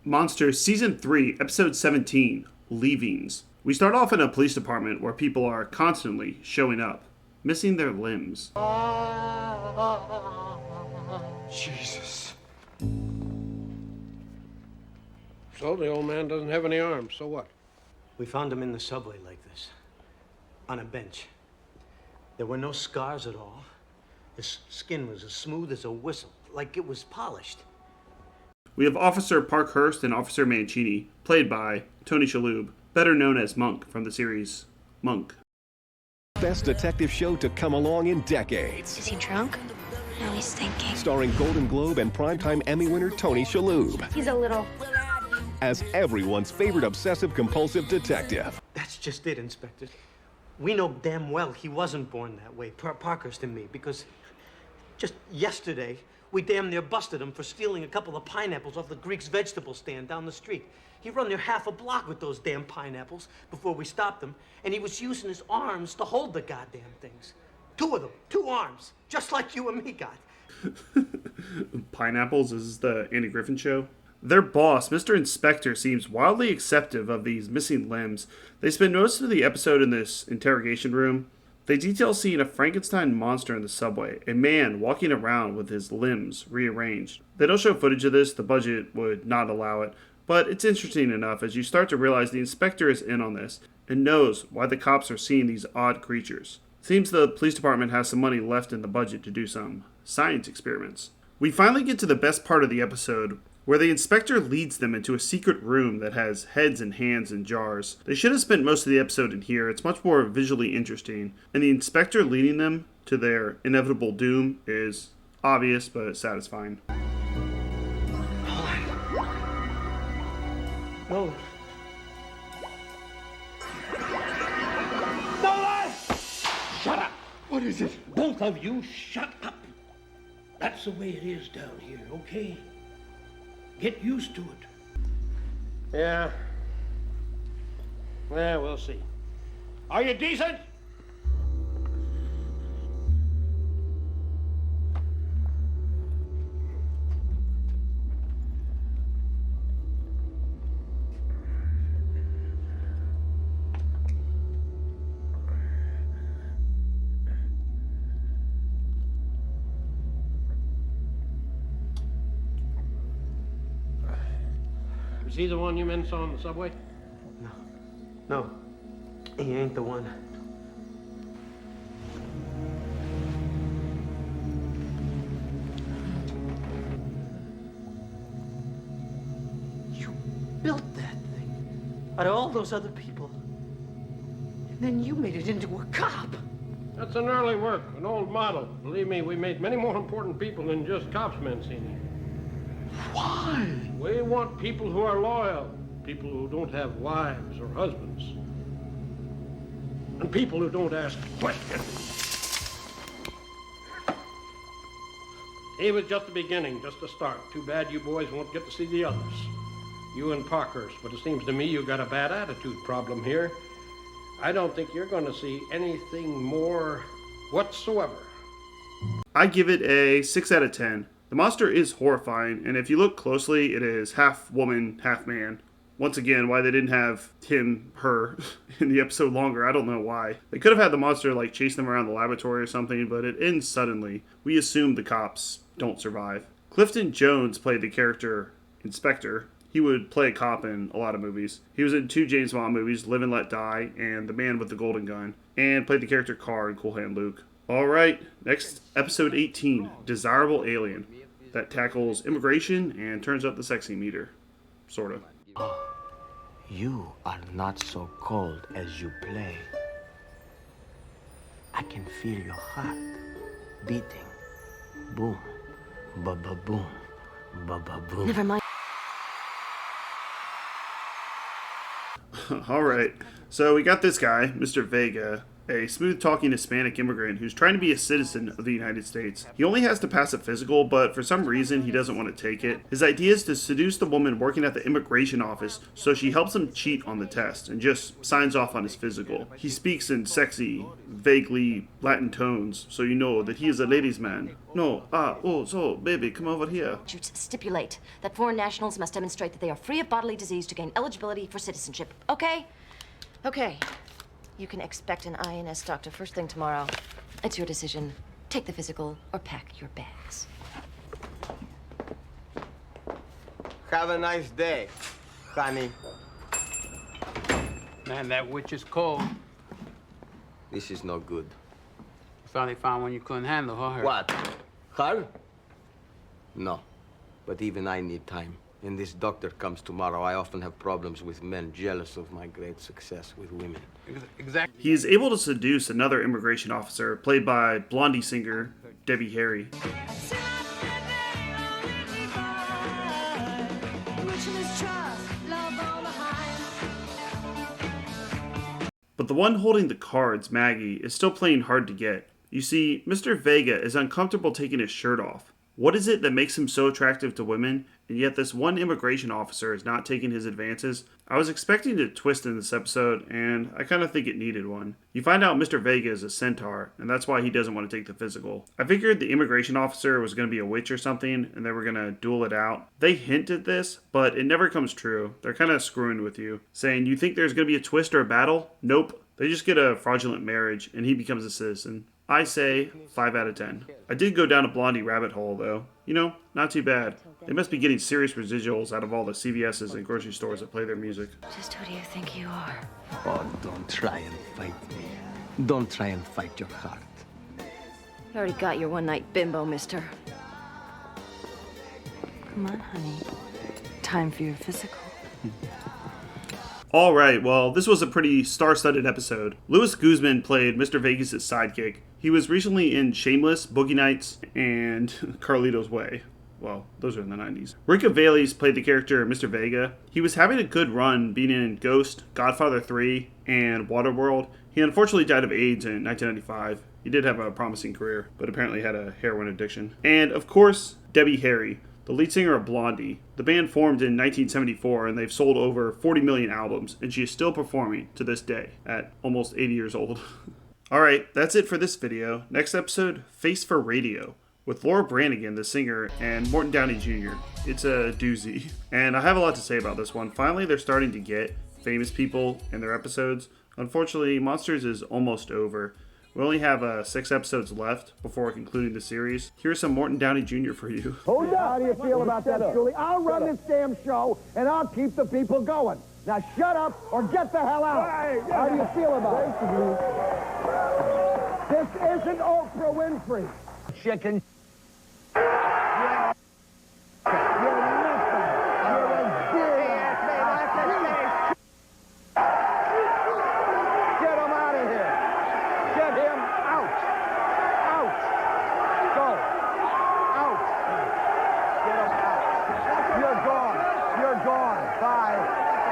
Monsters Season 3, Episode 17, Leavings. We start off in a police department where people are constantly showing up, missing their limbs. Jesus. So the old man doesn't have any arms, so what? We found him in the subway like this, on a bench. There were no scars at all. His skin was as smooth as a whistle, like it was polished. We have Officer Parkhurst and Officer Mancini, played by Tony Shalhoub, better known as Monk from the series Monk. Best detective show to come along in decades. Is he drunk? No, he's thinking. Starring Golden Globe and Primetime Emmy winner Tony Shalhoub He's a little... as everyone's favorite obsessive-compulsive detective. That's just it, Inspector. We know damn well he wasn't born that way, Parkhurst and me, because just yesterday, we damn near busted him for stealing a couple of pineapples off the Greek's vegetable stand down the street. He run there half a block with those damn pineapples before we stopped him, and he was using his arms to hold the goddamn things. Two of them, two arms, just like you and me got. Pineapples is the Andy Griffin Show. Their boss, Mr. Inspector, seems wildly acceptive of these missing limbs. They spend most of the episode in this interrogation room. They detail seeing a Frankenstein monster in the subway, a man walking around with his limbs rearranged. They don't show footage of this, the budget would not allow it, but it's interesting enough as you start to realize the inspector is in on this and knows why the cops are seeing these odd creatures. Seems the police department has some money left in the budget to do some science experiments. We finally get to the best part of the episode, where the inspector leads them into a secret room that has heads and hands in jars. They should have spent most of the episode in here. It's much more visually interesting, and the inspector leading them to their inevitable doom is obvious but satisfying. No. Shut up! What is it? Both of you shut up. That's the way it is down here, okay? Get used to it. Yeah. Yeah, we'll see. Are you decent? Is he the one you men saw on the subway? No, he ain't the one. You built that thing out of all those other people. And then you made it into a cop. That's an early work, an old model. Believe me, we made many more important people than just cops, Mancini. Why? We want people who are loyal, people who don't have wives or husbands, and people who don't ask questions. He was just the beginning, just the start. Too bad you boys won't get to see the others. You and Parkhurst, but it seems to me you got a bad attitude problem here. I don't think you're going to see anything more whatsoever. I give it a 6 out of 10. The monster is horrifying, and if you look closely, it is half woman, half man. Once again, why they didn't have her in the episode longer, I don't know why. They could have had the monster chase them around the laboratory or something, but it ends suddenly. We assume the cops don't survive. Clifton Jones played the character Inspector. He would play a cop in a lot of movies. He was in 2 James Bond movies, Live and Let Die, and The Man with the Golden Gun, and played the character Carr in Cool Hand Luke. Alright, next, episode 18, Desirable Alien. That tackles immigration and turns up the sexy meter. Sort of. Oh, you are not so cold as you play. I can feel your heart beating. Boom, ba-ba-boom, ba-ba-boom. Never mind. Alright, so we got this guy, Mr. Vega. a smooth-talking Hispanic immigrant who's trying to be a citizen of the United States. He only has to pass a physical, but for some reason he doesn't want to take it. His idea is to seduce the woman working at the immigration office so she helps him cheat on the test and just signs off on his physical. He speaks in sexy, vaguely Latin tones, so you know that he is a ladies' man. No, so, baby, come over here. You stipulate that foreign nationals must demonstrate that they are free of bodily disease to gain eligibility for citizenship, okay? Okay. You can expect an INS doctor first thing tomorrow. It's your decision. Take the physical or pack your bags. Have a nice day, honey. Man, that witch is cold. This is no good. Thought they found one you couldn't handle, huh? What? Her? No. But even I need time. And this doctor comes tomorrow. I often have problems with men jealous of my great success with women. Exactly. He is able to seduce another immigration officer, played by Blondie singer Debbie Harry. But the one holding the cards, Maggie, is still playing hard to get. You see, Mr. Vega is uncomfortable taking his shirt off. What is it that makes him so attractive to women, and yet this one immigration officer is not taking his advances? I was expecting a twist in this episode, and I kind of think it needed one. You find out Mr. Vega is a centaur, and that's why he doesn't want to take the physical. I figured the immigration officer was going to be a witch or something, and they were going to duel it out. They hint at this, but it never comes true. They're kind of screwing with you, saying, you think there's going to be a twist or a battle? Nope. They just get a fraudulent marriage, and he becomes a citizen. I say 5 out of 10. I did go down a Blondie rabbit hole, though. You know, not too bad. They must be getting serious residuals out of all the CVS's and grocery stores that play their music. Just who do you think you are? Oh, don't try and fight me. Don't try and fight your heart. You already got your one-night bimbo, mister. Come on, honey. Time for your physical. Alright, well, this was a pretty star-studded episode. Louis Guzman played Mr. Vegas' sidekick. He was recently in Shameless, Boogie Nights, and Carlito's Way. Well, those are in the 90s. Rick Avalles played the character Mr. Vega. He was having a good run being in Ghost, Godfather 3, and Waterworld. He unfortunately died of AIDS in 1995. He did have a promising career, but apparently had a heroin addiction. And, of course, Debbie Harry, the lead singer of Blondie. The band formed in 1974, and they've sold over 40 million albums, and she is still performing to this day at almost 80 years old. Alright, that's it for this video. Next episode, Face for Radio, with Laura Branigan, the singer, and Morton Downey Jr. It's a doozy. And I have a lot to say about this one. Finally, they're starting to get famous people in their episodes. Unfortunately, Monsters is almost over. We only have 6 episodes left before concluding the series. Here's some Morton Downey Jr. for you. Hold up. How do you feel about that, Julie? I'll run this damn show, and I'll keep the people going. Now shut up or get the hell out. How do you feel about it? This isn't Oprah Winfrey. Chicken.